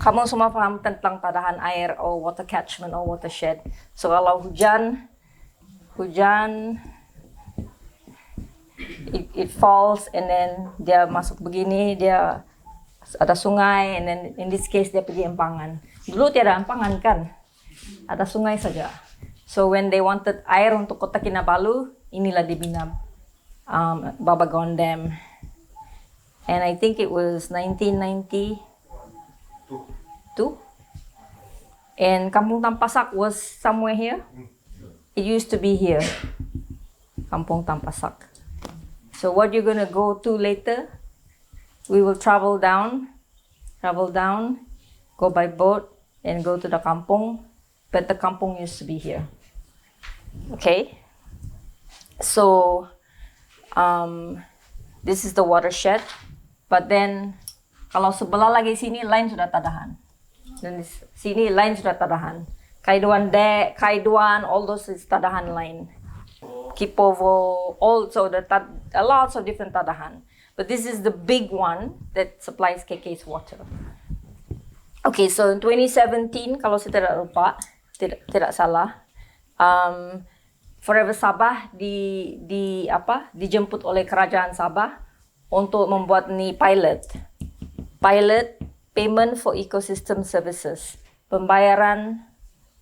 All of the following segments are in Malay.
kamu semua paham tentang tadahan air or water catchment or watershed. So kalau hujan, it falls and then dia masuk begini, dia ada sungai, and then in this case dia pergi empangan. Dulu tiada empangan kan, ada sungai saja. So when they wanted air untuk Kota Kinabalu, inilah dibina Babagon Dam. And I think it was 1992. And Kampung Tampasak was somewhere here. It used to be here, Kampung Tampasak. So what you're gonna go to later, we will travel down, go by boat and go to the kampung. But the kampung used to be here. Okay. So this is the watershed. But then kalau sebelah lagi sini lain sudah tadahan. Dan di sini lain sudah tadahan. Kaiduan, all those is tadahan line. Kipovo, also a lots of different tadahan. But this is the big one that supplies KK's water. Okay, so in 2017, kalau saya tidak lupa, tidak salah, Forever Sabah dijemput oleh Kerajaan Sabah untuk membuat ni pilot payment for ecosystem services, pembayaran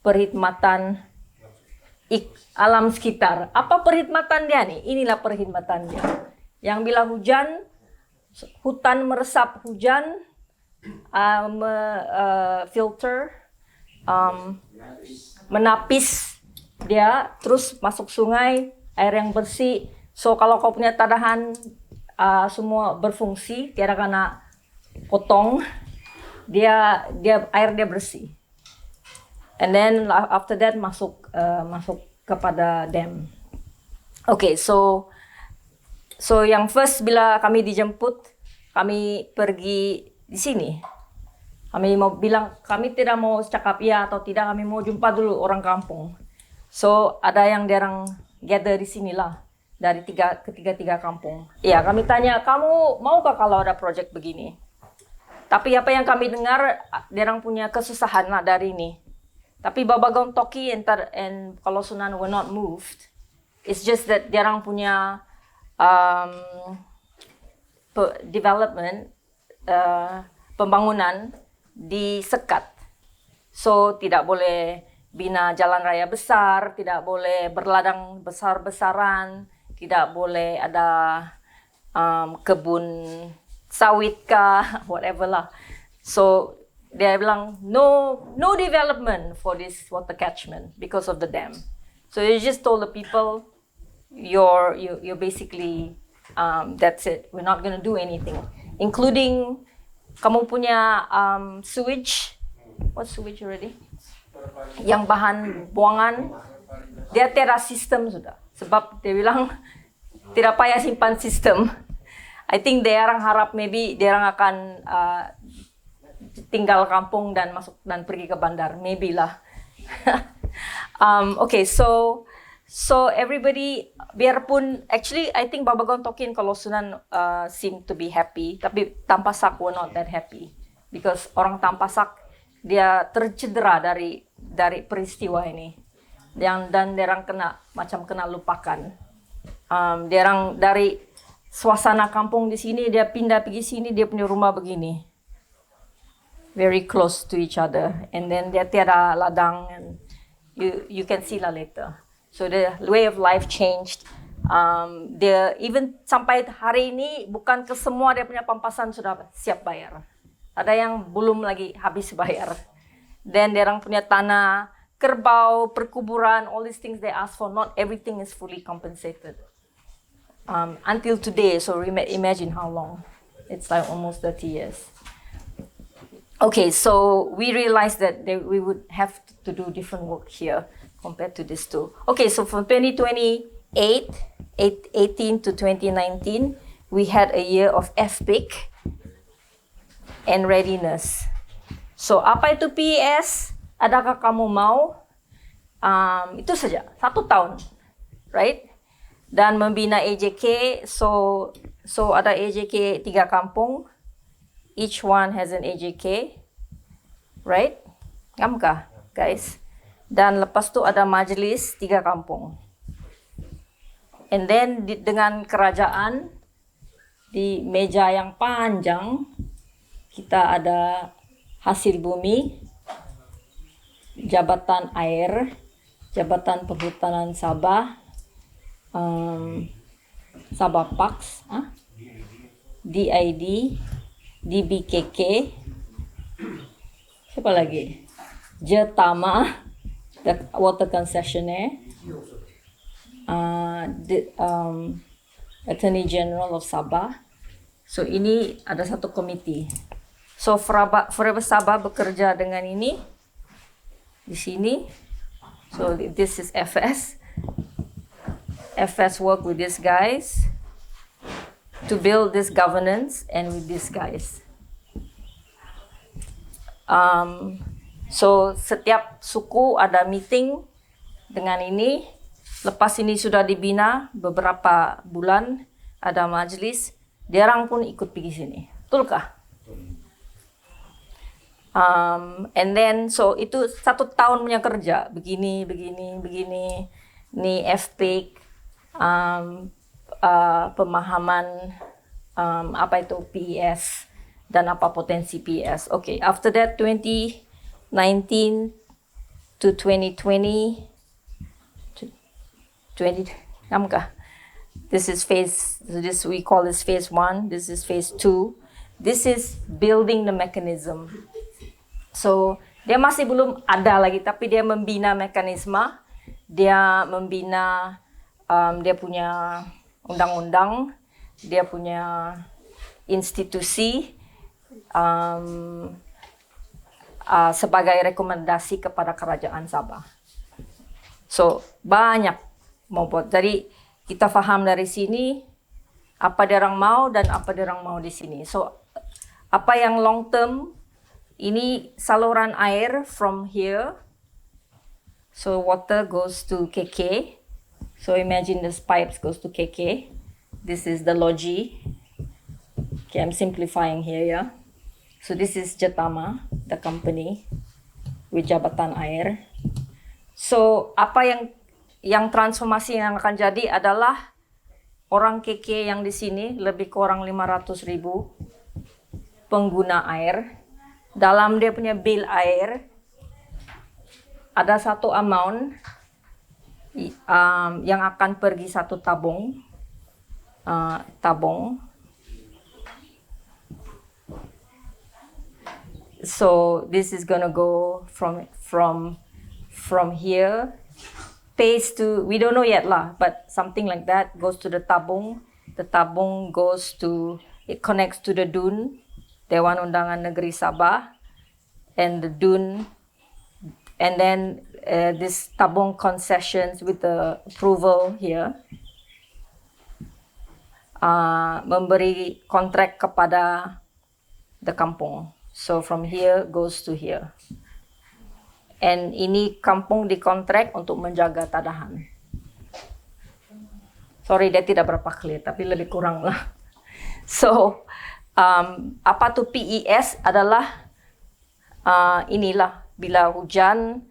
perkhidmatan alam sekitar. Apa perkhidmatan dia nih? Inilah perkhidmatan dia. Yang bila hujan, hutan meresap hujan, filter, menapis dia, terus masuk sungai, air yang bersih. So kalau kau punya tadahan semua berfungsi, tiada kena potong, air dia bersih. And then after that masuk kepada dam. Okay, so yang first bila kami dijemput, kami pergi di sini. Kami mau bilang kami tidak mau cakap ya atau tidak, kami mau jumpa dulu orang kampung. So ada yang derang gather di sinilah dari ketiga kampung. Ya, kami tanya, kamu maukah kalau ada project begini? Tapi apa yang kami dengar, derang punya kesusahan lah dari ini. Tapi Babagon Toki and Kalosunan were not moved. It's just that derang punya development, pembangunan disekat. So tidak boleh bina jalan raya besar, tidak boleh berladang besar-besaran, tidak boleh ada kebun sawit kah, whatever lah. So dia bilang no development for this water catchment because of the dam. So they just told the people, you're basically that's it. We're not gonna do anything, including kamu punya sewage. What sewage already? Yang bahan buangan, dia tiada sistem sudah. Sebab dia bilang tidak payah simpan sistem. I think dia orang harap maybe dia orang akan tinggal kampung dan masuk dan pergi ke bandar, maybe lah. Okay, so everybody, biarpun actually I think Babagon Toki and Kalosunan seem to be happy, tapi Tampasak were not that happy because orang Tampasak dia tercedera dari peristiwa ini, dan dia orang kena lupakan. Dia orang dari suasana kampung di sini, dia pindah pergi sini, dia punya rumah begini, very close to each other, and then dia tiada ladang, and you can see lah later. So the way of life changed. Dia even sampai hari ini bukan ke semua dia punya pampasan sudah siap bayar. Ada yang belum lagi habis bayar. Dan dia orang punya tanah, kerbau, perkuburan, all these things they ask for, not everything is fully compensated. Until today, so imagine how long. It's like almost 30 years. Okay, so we realized that we would have to do different work here compared to this too. Okay, so from 2018 to 2019, we had a year of FPIC and readiness. So apa itu PES? Adakah kamu mau? Itu saja, 1 tahun, right? Dan membina AJK, so ada AJK 3 kampung, each one has an AJK, right? Ngam kah, guys? Dan lepas tu ada majelis 3 kampung. And then dengan kerajaan di meja yang panjang kita ada hasil bumi, Jabatan Air, Jabatan Perhutanan Sabah, Sabah Pax, DID, DBKK, siapa lagi? Jetama, the water concessionaire, Attorney General of Sabah. So ini ada satu komiti. So Forever Sabah bekerja dengan ini di sini. So this is FS. FS work with these guys to build this governance and with these guys. So setiap suku ada meeting dengan ini. Lepas ini sudah dibina beberapa bulan, ada majelis, diorang pun ikut pergi sini. Betulkah? And then so itu 1 tahun punya kerja, begini. Ni FPIC, pemahaman apa itu PES dan apa potensi PES. Okay, after that 2019 to 2020, this is phase, this we call this phase 1, this is phase 2. This is building the mechanism. So dia masih belum ada lagi, tapi dia membina mekanisme, dia membina dia punya undang-undang, dia punya institusi sebagai rekomendasi kepada kerajaan Sabah. So banyak mau buat. Jadi kita faham dari sini apa dia orang mau dan apa dia orang mau di sini. So apa yang long term, ini saluran air from here. So water goes to KK. So imagine this pipes goes to KK. This is the logi. Okay, I'm simplifying here, yeah. So this is Jetama, the company with Jabatan Air. So apa yang transformasi yang akan jadi adalah orang KK yang di sini lebih kurang 500.000 pengguna air. Dalam dia punya bill air ada satu amount yang akan pergi satu tabung. So this is gonna go from here. Pays to, we don't know yet lah, but something like that goes to the tabung. The tabung goes to, it connects to the DUN, Dewan Undangan Negeri Sabah, and the DUN, and then this tabung concessions with the approval here, memberi kontrak kepada the kampung. So from here goes to here. And ini kampung dikontrak untuk menjaga tadahan. Sorry, dia tidak berapa clear, tapi lebih kurang lah. So, apa tuh PES adalah inilah bila hujan,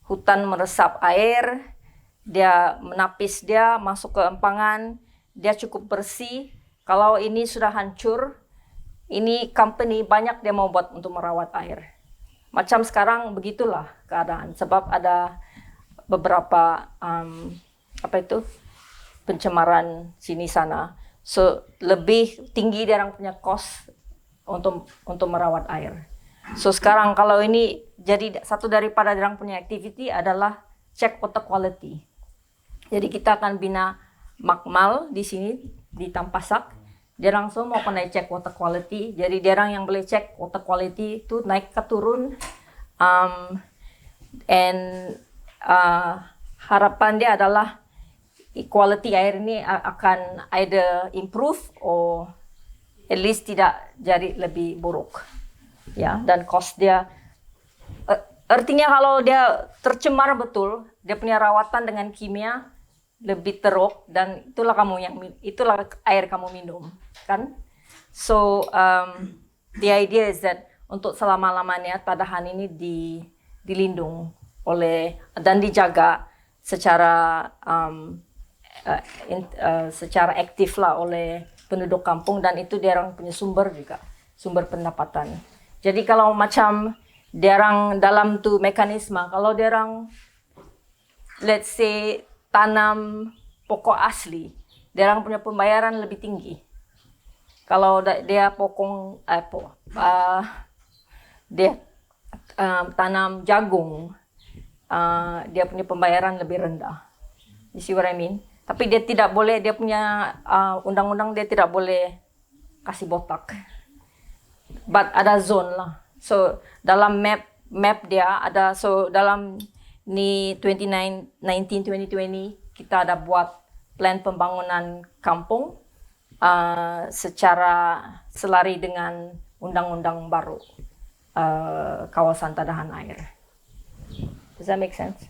hutan meresap air, dia menapis dia masuk ke empangan, dia cukup bersih. Kalau ini sudah hancur, ini company banyak dia mau buat untuk merawat air. Macam sekarang begitulah keadaan, sebab ada beberapa pencemaran sini sana. So lebih tinggi dia orang punya cost untuk merawat air. So sekarang kalau ini jadi satu daripada dia orang punya activity adalah check water quality. Jadi kita akan bina makmal di sini di Tampasak. Dia orang semua mau kena cek water quality. Jadi dia orang yang boleh cek water quality itu naik ke turun. Harapan dia adalah quality air ini akan either improve or at least tidak jadi lebih buruk. Ya, dan cost dia artinya kalau dia tercemar betul, dia punya rawatan dengan kimia lebih teruk, dan itulah air kamu minum, kan? So the idea is that untuk selama-lamanya Tadahan ini dilindung oleh dan dijaga secara secara aktif lah oleh penduduk kampung, dan itu dia orang punya sumber juga, sumber pendapatan. Jadi kalau macam dia orang dalam tu mekanisme, kalau dia orang let's say tanam pokok asli, dia orang punya pembayaran lebih tinggi. Kalau dia dia tanam jagung, dia punya pembayaran lebih rendah. You see what I mean? Tapi dia tidak boleh, dia punya undang-undang dia tidak boleh kasih botak. But ada zone lah. So dalam map dia ada, so dalam ni 2019-2020 kita ada buat plan pembangunan kampung secara selari dengan undang-undang baru kawasan Tadahan air. Does that make sense?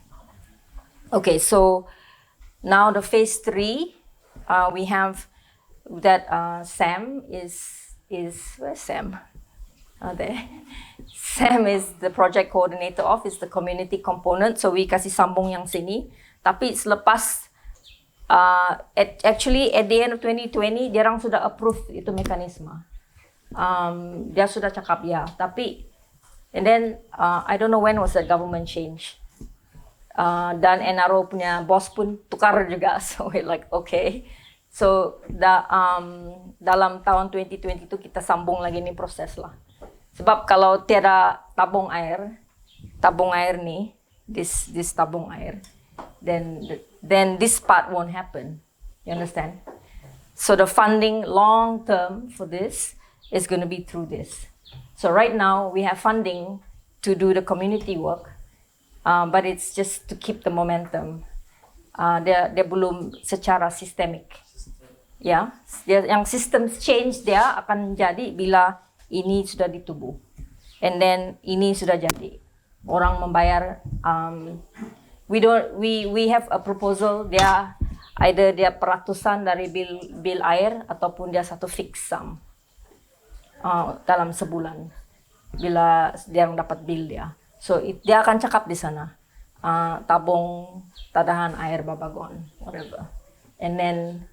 Okay, so now the phase 3, we have that Sam is where's Sam? There. Sam is the project coordinator of, is the community component. So we kasih sambung yang sini. Tapi selepas actually at the end of 2020 dia orang sudah approve itu mekanisme. Dia sudah cakap ya. Tapi and then I don't know when was the government change. Dan NRO punya bos pun tukar juga. So we're like okay. So dalam tahun 2020 itu kita sambung lagi nih proses lah. Sebab kalau tiada tabung air nih, this tabung air, then this part won't happen. You understand? So the funding long term for this is going to be through this. So right now we have funding to do the community work, but it's just to keep the momentum. Dia belum secara sistemik. Ya, yang system change dia akan jadi bila ini sudah ditubuh, and then ini sudah jadi. Orang membayar. We have a proposal. Dia either dia peratusan dari bil air ataupun dia satu fix sum dalam sebulan bila dia dapat bil dia. So dia akan cakap di sana tabung Tadahan air Babagon, whatever, and then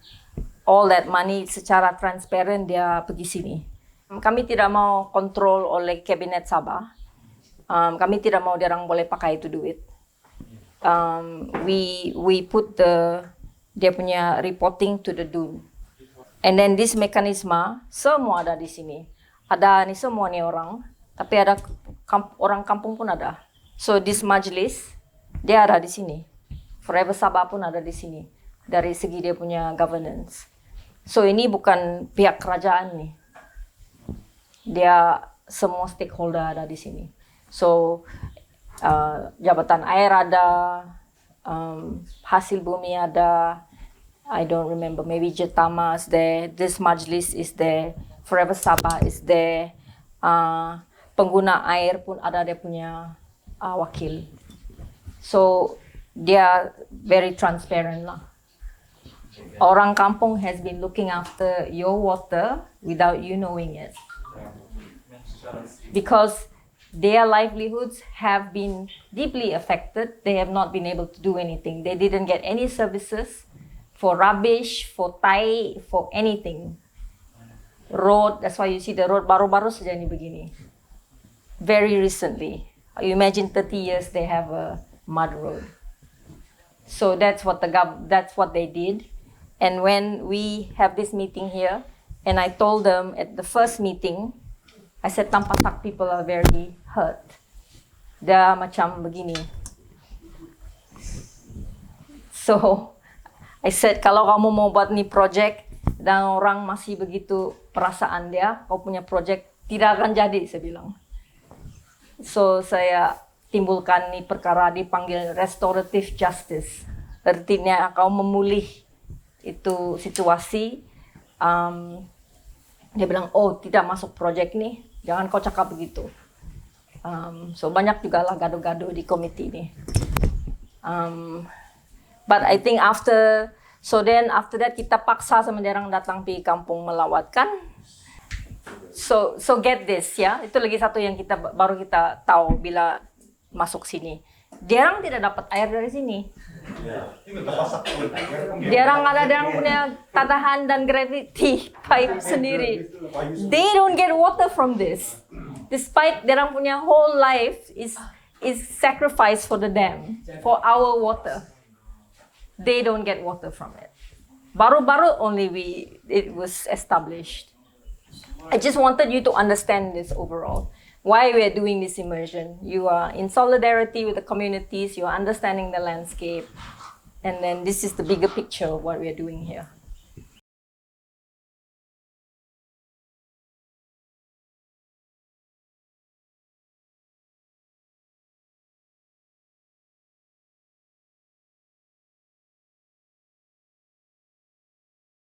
all that money secara transparent dia pergi sini. Kami tidak mau kontrol oleh Kabinet Sabah. Kami tidak mau dia orang boleh pakai itu duit. We put dia punya reporting to the DUN. And then this mekanisme semua ada di sini. Ada nih semua nih orang, tapi ada orang kampung pun ada. So this majlis dia ada di sini. Forever Sabah pun ada di sini dari segi dia punya governance. So ini bukan pihak kerajaan nih. Dia semua stakeholder ada di sini. So jabatan air ada, hasil bumi ada, I don't remember, maybe Jetama is there, this majlis is there, Forever Sabah is there, pengguna air pun ada dia punya wakil. So dia very transparent lah. Orang kampung has been looking after your water without you knowing it. Because their livelihoods have been deeply affected. They have not been able to do anything. They didn't get any services for rubbish, for tai, for anything. Road, that's why you see the road baru-baru saja ni begini. Very recently. You imagine 30 years they have a mud road. So that's what they did. And when we have this meeting here, and I told them at the first meeting, I said Tampasak people are very hurt. Dia macam begini. So I said kalau kamu mau buat ni project dan orang masih begitu perasaan dia, kau punya project tidak akan jadi, saya bilang. So saya timbulkan ni perkara dipanggil restorative justice. Artinya kau memulih itu situasi. Dia bilang, oh tidak masuk project ni. Jangan kau cakap begitu. So banyak juga lah gaduh-gaduh di komite ini. But I think after that kita paksa sama dia orang datang pergi kampung melawatkan. So get this ya. Itu lagi satu yang baru kita tahu bila masuk sini. Diorang tidak dapat air dari sini. Diorang punya tatahan dan gravity pipe sendiri. They don't get water from this. Despite diorang punya whole life is sacrificed for the dam, for our water. They don't get water from it. Baru-baru only it was established. I just wanted you to understand this overall. Why we are doing this immersion. You are in solidarity with the communities, you are understanding the landscape, and then this is the bigger picture of what we are doing here.